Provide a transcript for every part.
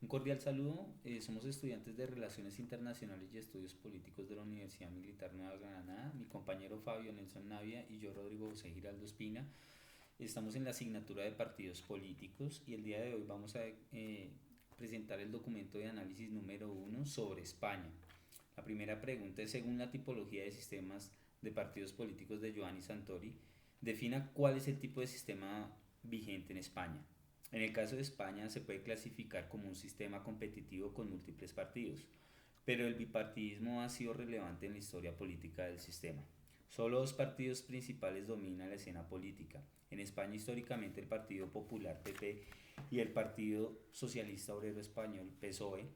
Un cordial saludo, somos estudiantes de Relaciones Internacionales y Estudios Políticos de la Universidad Militar Nueva Granada. Mi compañero Fabio Nelson Navia y yo, Rodrigo José Giraldo Espina, estamos en la asignatura de partidos políticos y el día de hoy vamos a presentar el documento de análisis número 1 sobre España. La primera pregunta es: según la tipología de sistemas de partidos políticos de Giovanni Santori, defina cuál es el tipo de sistema vigente en España. En el caso de España se puede clasificar como un sistema competitivo con múltiples partidos, pero el bipartidismo ha sido relevante en la historia política del sistema. Solo dos partidos principales dominan la escena política. En España, históricamente, el Partido Popular PP y el Partido Socialista Obrero Español PSOE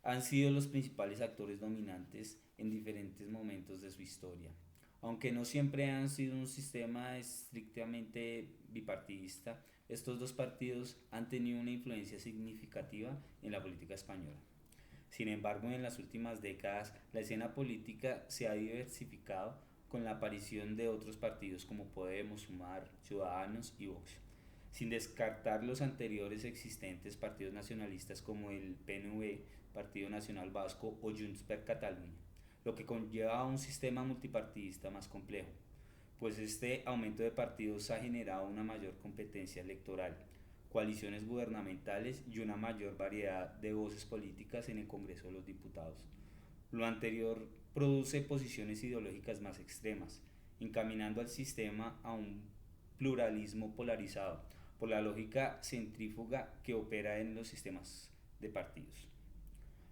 han sido los principales actores dominantes en diferentes momentos de su historia. Aunque no siempre han sido un sistema estrictamente bipartidista, estos dos partidos han tenido una influencia significativa en la política española. Sin embargo, en las últimas décadas, la escena política se ha diversificado con la aparición de otros partidos como Podemos, Sumar, Ciudadanos y Vox, sin descartar los anteriores existentes partidos nacionalistas como el PNV, Partido Nacional Vasco o Junts per Catalunya, lo que conlleva a un sistema multipartidista más complejo, pues este aumento de partidos ha generado una mayor competencia electoral, coaliciones gubernamentales y una mayor variedad de voces políticas en el Congreso de los Diputados. Lo anterior produce posiciones ideológicas más extremas, encaminando al sistema a un pluralismo polarizado por la lógica centrífuga que opera en los sistemas de partidos.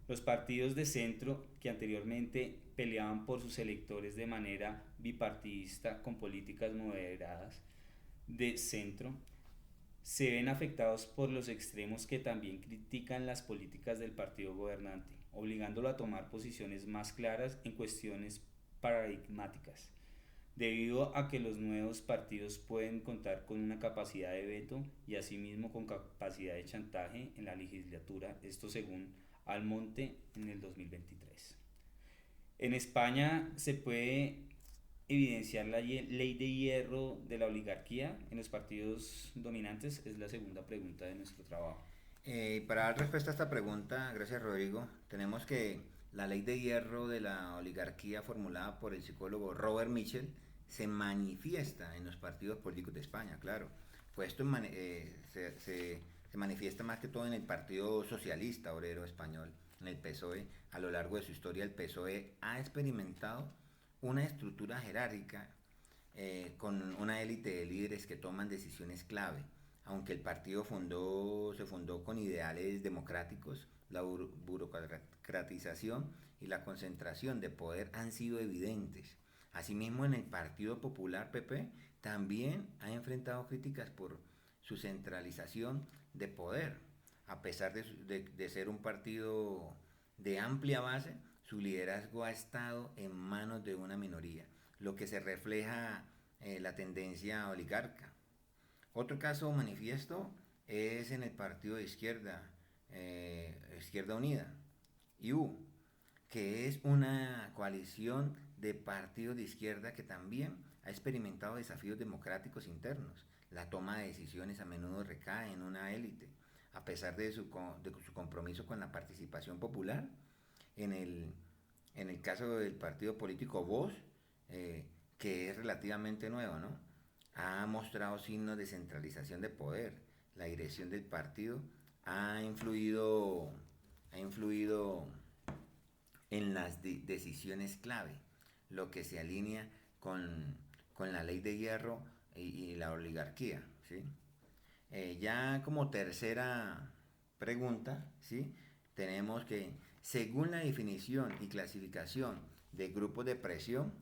Los partidos de centro, que anteriormente peleaban por sus electores de manera bipartidista con políticas moderadas de centro, se ven afectados por los extremos que también critican las políticas del partido gobernante, obligándolo a tomar posiciones más claras en cuestiones paradigmáticas, debido a que los nuevos partidos pueden contar con una capacidad de veto y asimismo con capacidad de chantaje en la legislatura, esto según Almonte en el 2023. En España se puede evidenciar la ley de hierro de la oligarquía en los partidos dominantes, es la segunda pregunta de nuestro trabajo. Para dar respuesta a esta pregunta, gracias Rodrigo, tenemos que la ley de hierro de la oligarquía formulada por el psicólogo Robert Mitchell se manifiesta en los partidos políticos de España, claro. Pues esto se manifiesta más que todo en el Partido Socialista Obrero Español, en el PSOE. A lo largo de su historia, el PSOE ha experimentado una estructura jerárquica con una élite de líderes que toman decisiones clave. Aunque el partido se fundó con ideales democráticos, la burocratización y la concentración de poder han sido evidentes. Asimismo, en el Partido Popular PP también ha enfrentado críticas por su centralización de poder. A pesar de ser un partido de amplia base, su liderazgo ha estado en manos de una minoría, lo que se refleja la tendencia oligarca. Otro caso manifiesto es en el partido de izquierda, Izquierda Unida, IU, que es una coalición de partidos de izquierda que también ha experimentado desafíos democráticos internos. La toma de decisiones a menudo recae en una élite, a pesar de su compromiso con la participación popular. En el, en el caso del partido político Vox, que es relativamente nuevo, ¿no? Ha mostrado signos de centralización de poder. La dirección del partido ha influido en las decisiones clave, lo que se alinea con la ley de hierro y la oligarquía, ¿sí? Ya como tercera pregunta, ¿sí? Tenemos que, según la definición y clasificación de grupos de presión,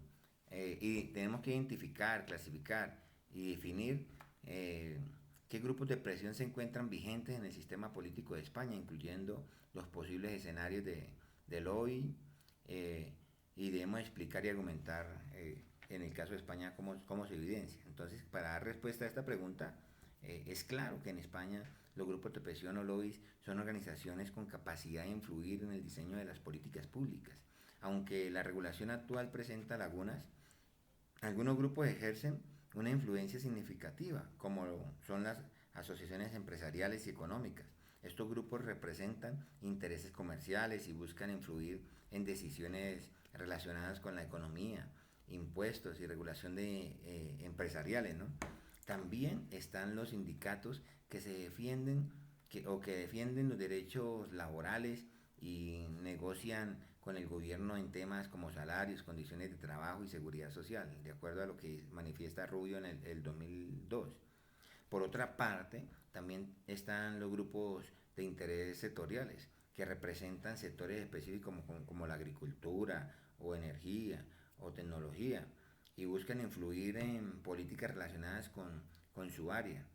y tenemos que identificar, clasificar y definir qué grupos de presión se encuentran vigentes en el sistema político de España, incluyendo los posibles escenarios del hoy, y debemos explicar y argumentar en el caso de España cómo se evidencia. Entonces, para dar respuesta a esta pregunta, es claro que en España los grupos de presión o lobbies son organizaciones con capacidad de influir en el diseño de las políticas públicas. Aunque la regulación actual presenta lagunas, algunos grupos ejercen una influencia significativa, como son las asociaciones empresariales y económicas, Estos grupos representan intereses comerciales y buscan influir en decisiones relacionadas con la economía, impuestos y regulación empresariales, ¿no? También están los sindicatos que se defienden que defienden los derechos laborales y negocian con el gobierno en temas como salarios, condiciones de trabajo y seguridad social, de acuerdo a lo que manifiesta Rubio en el 2002. Por otra parte, también están los grupos de interés sectoriales, que representan sectores específicos como la agricultura o energía o tecnología, y buscan influir en políticas relacionadas con su área.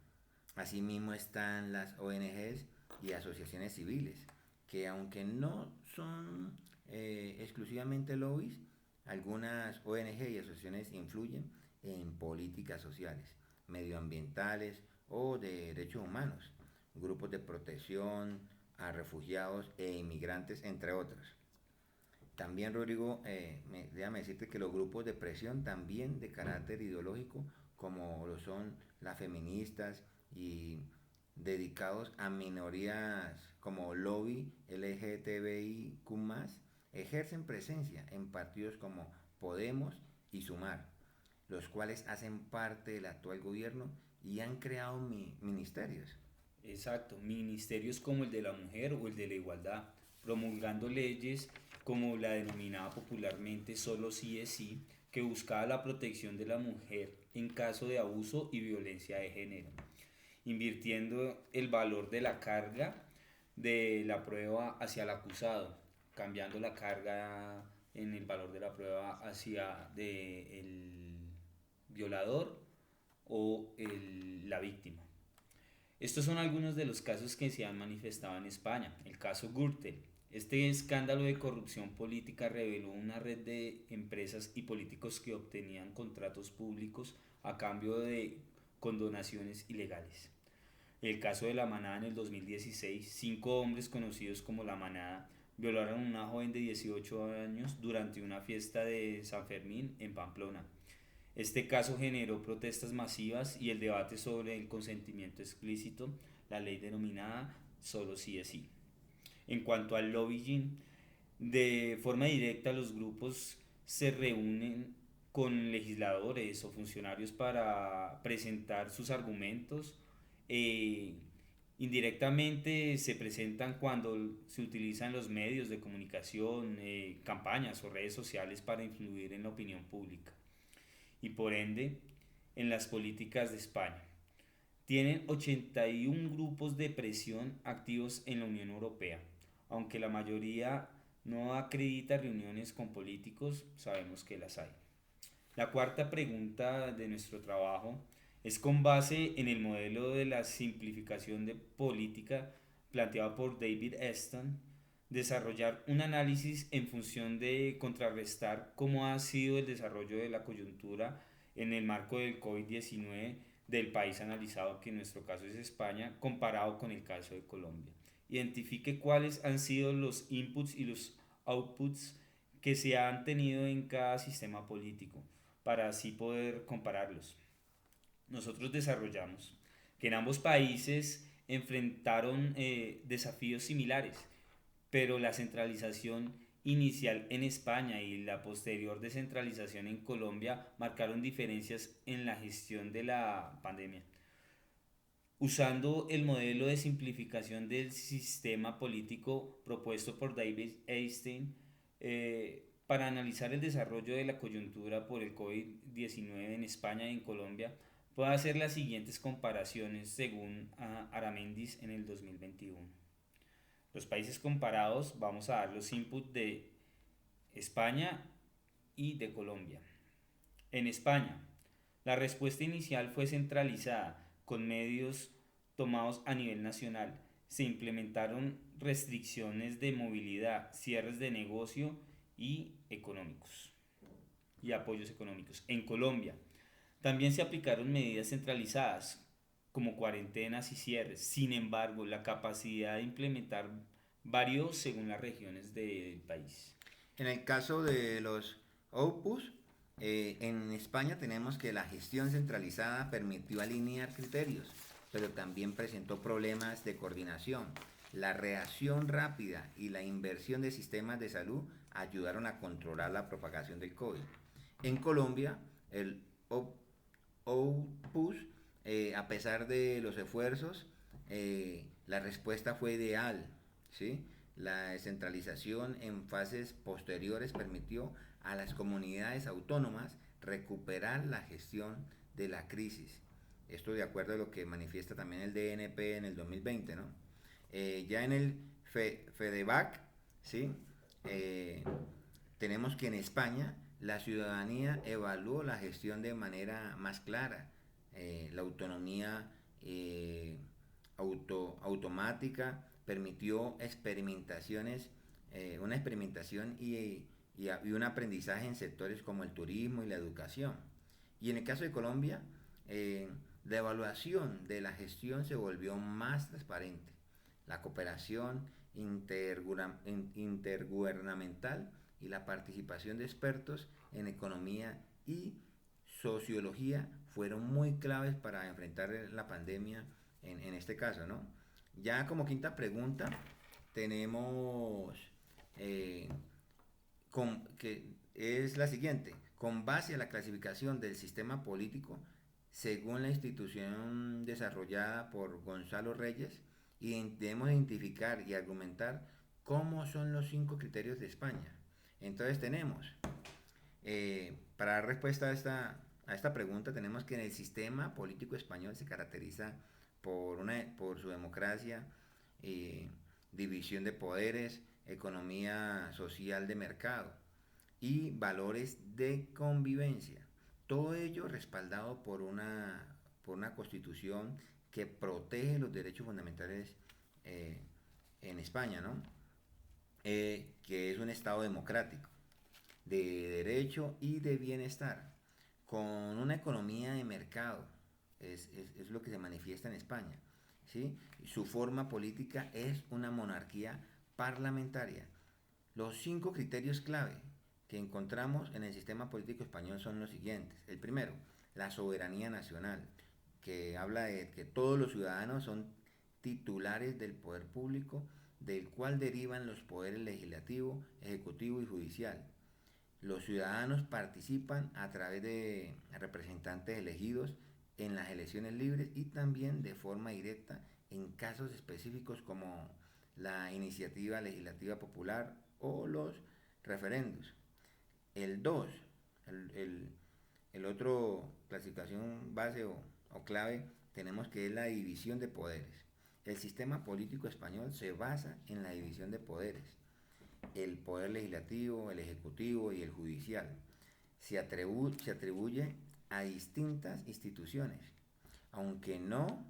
Asimismo están las ONGs y asociaciones civiles, que aunque no son exclusivamente lobbies, algunas ONG y asociaciones influyen en políticas sociales, medioambientales o de derechos humanos, grupos de protección a refugiados e inmigrantes, entre otros. También, Rodrigo, déjame decirte que los grupos de presión también de carácter ideológico, como lo son las feministas y dedicados a minorías como lobby LGTBIQ+, ejercen presencia en partidos como Podemos y Sumar, los cuales hacen parte del actual gobierno y han creado ministerios. Exacto, ministerios como el de la mujer o el de la igualdad, promulgando leyes como la denominada popularmente solo sí es sí, que buscaba la protección de la mujer en caso de abuso y violencia de género, invirtiendo el valor de la carga de la prueba hacia el acusado, cambiando la carga en el valor de la prueba hacia el violador o la víctima. Estos son algunos de los casos que se han manifestado en España. El caso Gürtel. Este escándalo de corrupción política reveló una red de empresas y políticos que obtenían contratos públicos a cambio de condonaciones ilegales. El caso de La Manada en el 2016, 5 hombres conocidos como La Manada violaron a una joven de 18 años durante una fiesta de San Fermín en Pamplona. Este caso generó protestas masivas y el debate sobre el consentimiento explícito, la ley denominada solo sí es sí. En cuanto al lobbying, de forma directa los grupos se reúnen con legisladores o funcionarios para presentar sus argumentos. eh, Indirectamente se presentan cuando se utilizan los medios de comunicación, campañas o redes sociales para influir en la opinión pública y por ende en las políticas de España. Tienen 81 grupos de presión activos en la Unión Europea. Aunque la mayoría no acredita reuniones con políticos, sabemos que las hay. La cuarta pregunta de nuestro trabajo es con base en el modelo de la simplificación de política planteado por David Eston, desarrollar un análisis en función de contrarrestar cómo ha sido el desarrollo de la coyuntura en el marco del COVID-19 del país analizado, que en nuestro caso es España, comparado con el caso de Colombia. Identifique cuáles han sido los inputs y los outputs que se han tenido en cada sistema político, para así poder compararlos. Nosotros desarrollamos que en ambos países enfrentaron desafíos similares, pero la centralización inicial en España y la posterior descentralización en Colombia marcaron diferencias en la gestión de la pandemia. Usando el modelo de simplificación del sistema político propuesto por David Einstein, para analizar el desarrollo de la coyuntura por el COVID-19 en España y en Colombia, puedo hacer las siguientes comparaciones según Aramendis en el 2021. Los países comparados, vamos a dar los inputs de España y de Colombia. En España, la respuesta inicial fue centralizada con medios tomados a nivel nacional. Se implementaron restricciones de movilidad, cierres de negocio y económicos y apoyos económicos. En Colombia, también se aplicaron medidas centralizadas como cuarentenas y cierres. Sin embargo, la capacidad de implementar varió según las regiones del país. En el caso de los OPUS, en España tenemos que la gestión centralizada permitió alinear criterios, pero también presentó problemas de coordinación. La reacción rápida y la inversión de sistemas de salud ayudaron a controlar la propagación del COVID. En Colombia, el OPUS, a pesar de los esfuerzos, la respuesta fue ideal, ¿sí? La descentralización en fases posteriores permitió a las comunidades autónomas recuperar la gestión de la crisis. Esto de acuerdo a lo que manifiesta también el DNP en el 2020, ¿no? Ya en el FEDEVAC, ¿sí? Tenemos que en España la ciudadanía evaluó la gestión de manera más clara. La autonomía automática permitió experimentaciones, una experimentación y un aprendizaje en sectores como el turismo y la educación. Y en el caso de Colombia, la evaluación de la gestión se volvió más transparente. La cooperación intergubernamental y la participación de expertos en economía y sociología fueron muy claves para enfrentar la pandemia en este caso, ¿no? Ya como quinta pregunta tenemos que es la siguiente. Con base a la clasificación del sistema político, según la institución desarrollada por Gonzalo Reyes, debemos identificar y argumentar cómo son los 5 criterios de España. Entonces tenemos, para dar respuesta a esta pregunta, tenemos que en el sistema político español se caracteriza por su democracia, división de poderes, economía social de mercado y valores de convivencia. Todo ello respaldado por una constitución que protege los derechos fundamentales en España, ¿no? Que es un Estado democrático, de derecho y de bienestar, con una economía de mercado, es lo que se manifiesta en España, ¿sí? Su forma política es una monarquía parlamentaria. Los 5 criterios clave que encontramos en el sistema político español son los siguientes. El primero, la soberanía nacional, que habla de que todos los ciudadanos son titulares del poder público, del cual derivan los poderes legislativo, ejecutivo y judicial. Los ciudadanos participan a través de representantes elegidos en las elecciones libres y también de forma directa en casos específicos como la iniciativa legislativa popular o los referendos. El 2, el otro clasificación base o clave, tenemos que es la división de poderes. El sistema político español se basa en la división de poderes. El poder legislativo, el ejecutivo y el judicial se atribuye a distintas instituciones. Aunque no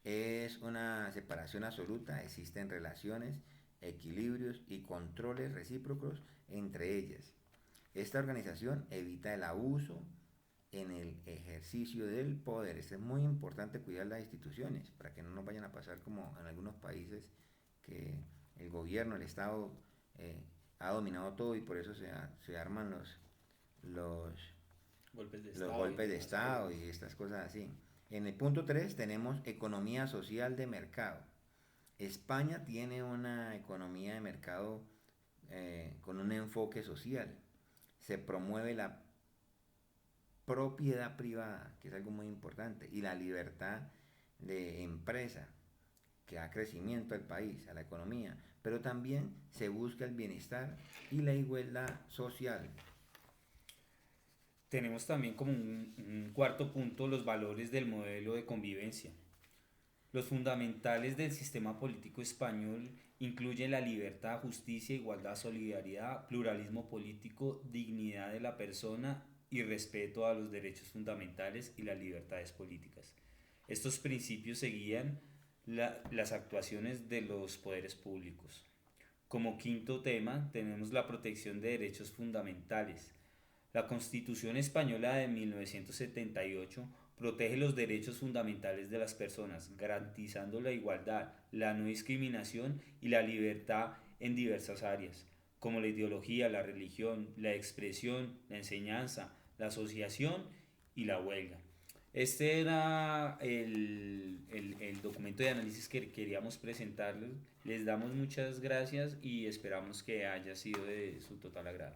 es una separación absoluta, existen relaciones, equilibrios y controles recíprocos entre ellas. Esta organización evita el abuso en el ejercicio del poder. Es muy importante cuidar las instituciones para que no nos vayan a pasar como en algunos países que el gobierno, el Estado ha dominado todo y por eso se arman los golpes de Estado y estas cosas así. En el punto 3 tenemos economía social de mercado. España tiene una economía de mercado con un enfoque social. Se promueve la propiedad privada, que es algo muy importante, y la libertad de empresa, que da crecimiento al país, a la economía, pero también se busca el bienestar y la igualdad social. Tenemos también como un cuarto punto los valores del modelo de convivencia. Los fundamentales del sistema político español incluyen la libertad, justicia, igualdad, solidaridad, pluralismo político, dignidad de la persona y respeto a los derechos fundamentales y las libertades políticas. Estos principios seguían las actuaciones de los poderes públicos. Como quinto tema tenemos la protección de derechos fundamentales. La Constitución Española de 1978 protege los derechos fundamentales de las personas, garantizando la igualdad, la no discriminación y la libertad en diversas áreas, como la ideología, la religión, la expresión, la enseñanza, la asociación y la huelga. Este era el documento de análisis que queríamos presentarles. Les damos muchas gracias y esperamos que haya sido de su total agrado.